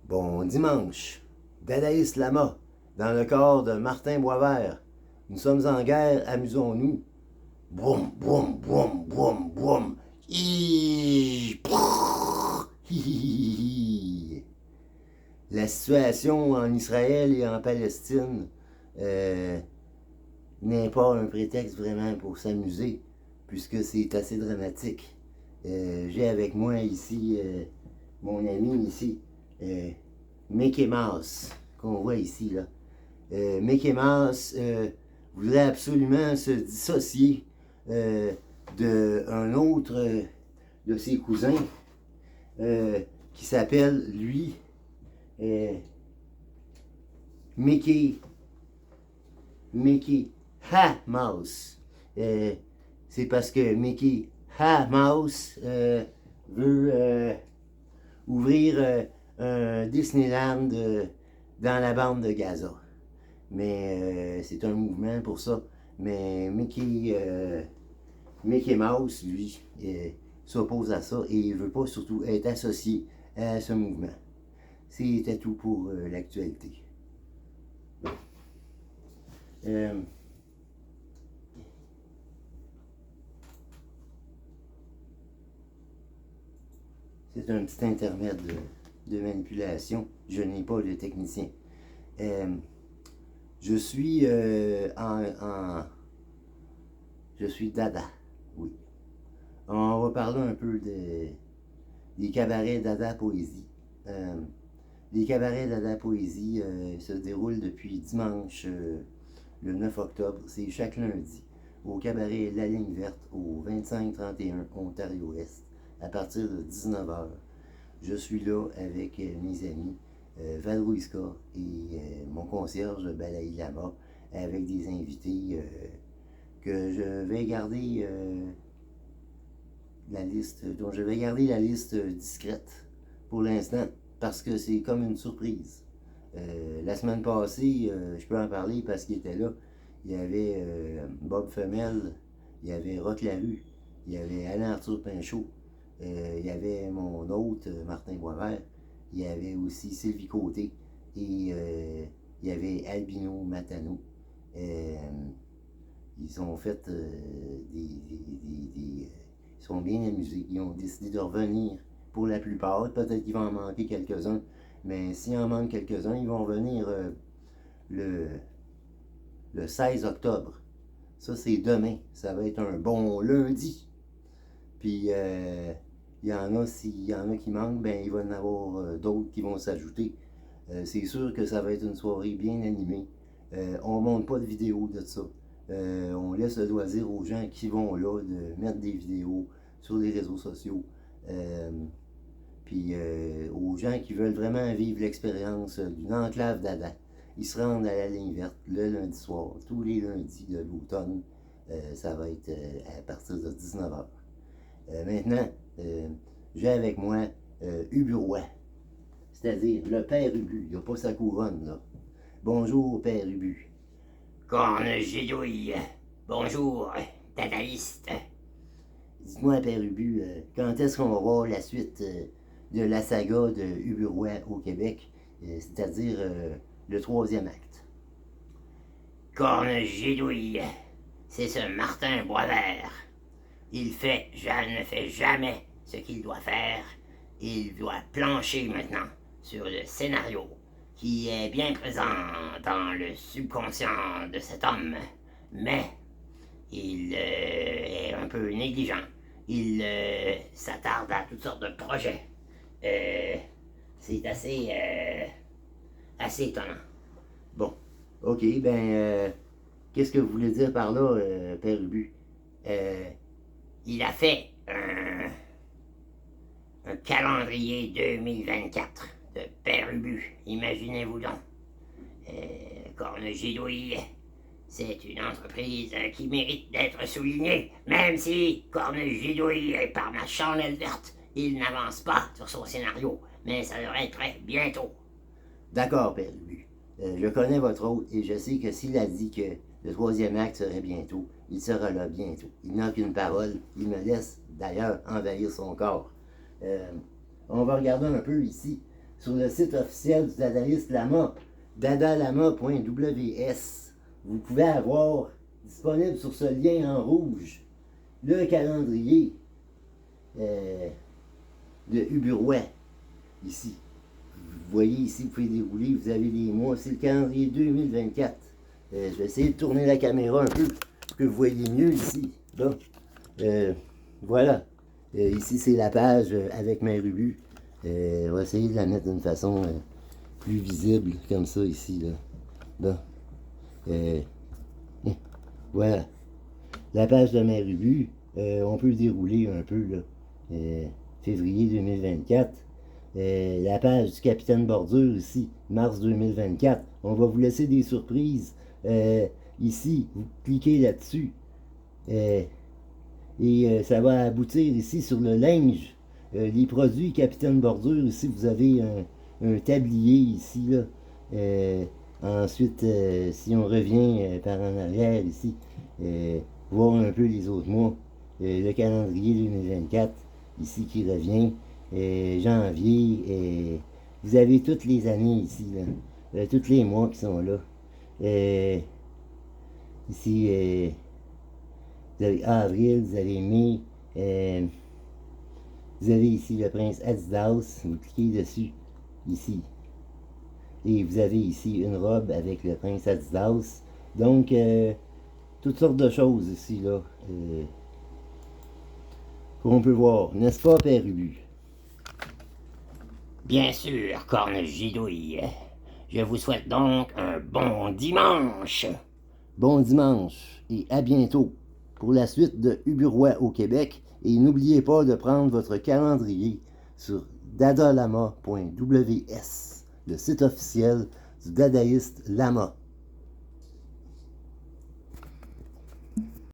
Bon dimanche, Dadaïs Lama, dans le corps de Martin Boisvert. Nous sommes en guerre, amusons-nous. Boum, boum, boum, boum, boum. La situation en Israël et en Palestine n'est pas un prétexte vraiment pour s'amuser, puisque c'est assez dramatique. J'ai avec moi ici mon ami ici, Mickey Mouse, qu'on voit ici là. Mickey Mouse voudrait absolument se dissocier d'un autre de ses cousins qui s'appelle, lui, Mickey Ha Mouse. C'est parce que Mickey Ha Mouse veut ouvrir un Disneyland dans la bande de Gaza. Mais c'est un mouvement pour ça. Mais Mickey Mouse, lui, s'oppose à ça et il ne veut pas surtout être associé à ce mouvement. C'était tout pour l'actualité. C'est un petit intermède de manipulation. Je n'ai pas de technicien. Je suis je suis Dada, oui. On va parler un peu des cabarets Dada Poésie. Les cabarets Dada Poésie se déroulent depuis dimanche, le 9 octobre. C'est chaque lundi au cabaret La Ligne Verte au 2531 Ontario-Est à partir de 19h. Je suis là avec mes amis Valrouiska et mon concierge Balaï Lama avec des invités que je vais garder dont je vais garder la liste discrète pour l'instant parce que c'est comme une surprise. La semaine passée, je peux en parler parce qu'il était là. Il y avait Bob Femelle, il y avait Roch Larue, il y avait Alain Arthur Pinchot, il y avait mon hôte Martin Boisvert, il y avait aussi Sylvie Côté et il y avait Albino Matano. Ils ont fait ils sont bien amusés. Ils ont décidé de revenir pour la plupart. Peut-être qu'il va en manquer quelques-uns, mais s'il en manque quelques-uns, ils vont venir le 16 octobre. Ça, c'est demain. Ça va être un bon lundi. Puis, il y en a, s'il y en a qui manquent, ben, il va y en avoir d'autres qui vont s'ajouter. C'est sûr que ça va être une soirée bien animée. On ne monte pas de vidéo de ça. On laisse le loisir aux gens qui vont là de mettre des vidéos sur les réseaux sociaux. Puis aux gens qui veulent vraiment vivre l'expérience d'une enclave d'Adam. Ils se rendent à la Ligne Verte le lundi soir, tous les lundis de l'automne. Ça va être à partir de 19h. Maintenant, j'ai avec moi Ubu Roy, c'est-à-dire le père Ubu. Il n'a pas sa couronne, là. Bonjour, père Ubu. Corne gidouille. Bonjour, dadaïste. Dites-moi, père Ubu, quand est-ce qu'on va voir la suite de la saga de Ubu Roy au Québec, c'est-à-dire le troisième acte? Corne gidouille. C'est ce Martin Boisvert. Il ne fait jamais ce qu'il doit faire. Il doit plancher maintenant sur le scénario qui est bien présent dans le subconscient de cet homme. Mais il est un peu négligent. Il s'attarde à toutes sortes de projets. C'est assez étonnant. Bon, ok, ben, qu'est-ce que vous voulez dire par là, père Ubu? Il a fait un calendrier 2024 de Père Ubu, imaginez-vous donc. Corne gidouille, c'est une entreprise qui mérite d'être soulignée, même si Corne gidouille est par ma chandelle verte, il n'avance pas sur son scénario, mais ça devrait être prêt bientôt. D'accord, père Ubu. Je connais votre hôte et je sais que s'il a dit que le troisième acte serait bientôt, il sera là bientôt. Il n'a qu'une parole. Il me laisse d'ailleurs envahir son corps. On va regarder un peu ici sur le site officiel du dadaïste Lama, dadalama.ws. Vous pouvez avoir disponible sur ce lien en rouge le calendrier de Uburois, ici. Vous voyez ici, vous pouvez dérouler, vous avez les mois, c'est le calendrier 2024. Je vais essayer de tourner la caméra un peu pour que vous voyez mieux ici. Bon, voilà. Ici, c'est la page avec Mère Ubu. On va essayer de la mettre d'une façon plus visible, comme ça, ici. Là. Bon. Voilà. La page de Mère Ubu, on peut dérouler un peu, là. Février 2024. La page du Capitaine Bordure, ici, mars 2024. On va vous laisser des surprises. Ici, vous cliquez là-dessus. Et ça va aboutir ici sur le linge. Les produits Capitaine Bordure, ici, vous avez un tablier ici, là. Ensuite, si on revient par en arrière ici, voir un peu les autres mois, le calendrier 2024, ici qui revient, janvier, vous avez toutes les années ici, là, tous les mois qui sont là. Ici, vous avez avril, vous avez mai, vous avez ici le prince Adidas, vous cliquez dessus, ici. Et vous avez ici une robe avec le prince Adidas. Donc, toutes sortes de choses ici, là, qu'on peut voir. N'est-ce pas, Père Ubu? Bien sûr, corne gidouille. Je vous souhaite donc un bon dimanche. Bon dimanche et à bientôt pour la suite de Uburois au Québec. Et n'oubliez pas de prendre votre calendrier sur dadalama.ws, le site officiel du dadaïste Lama.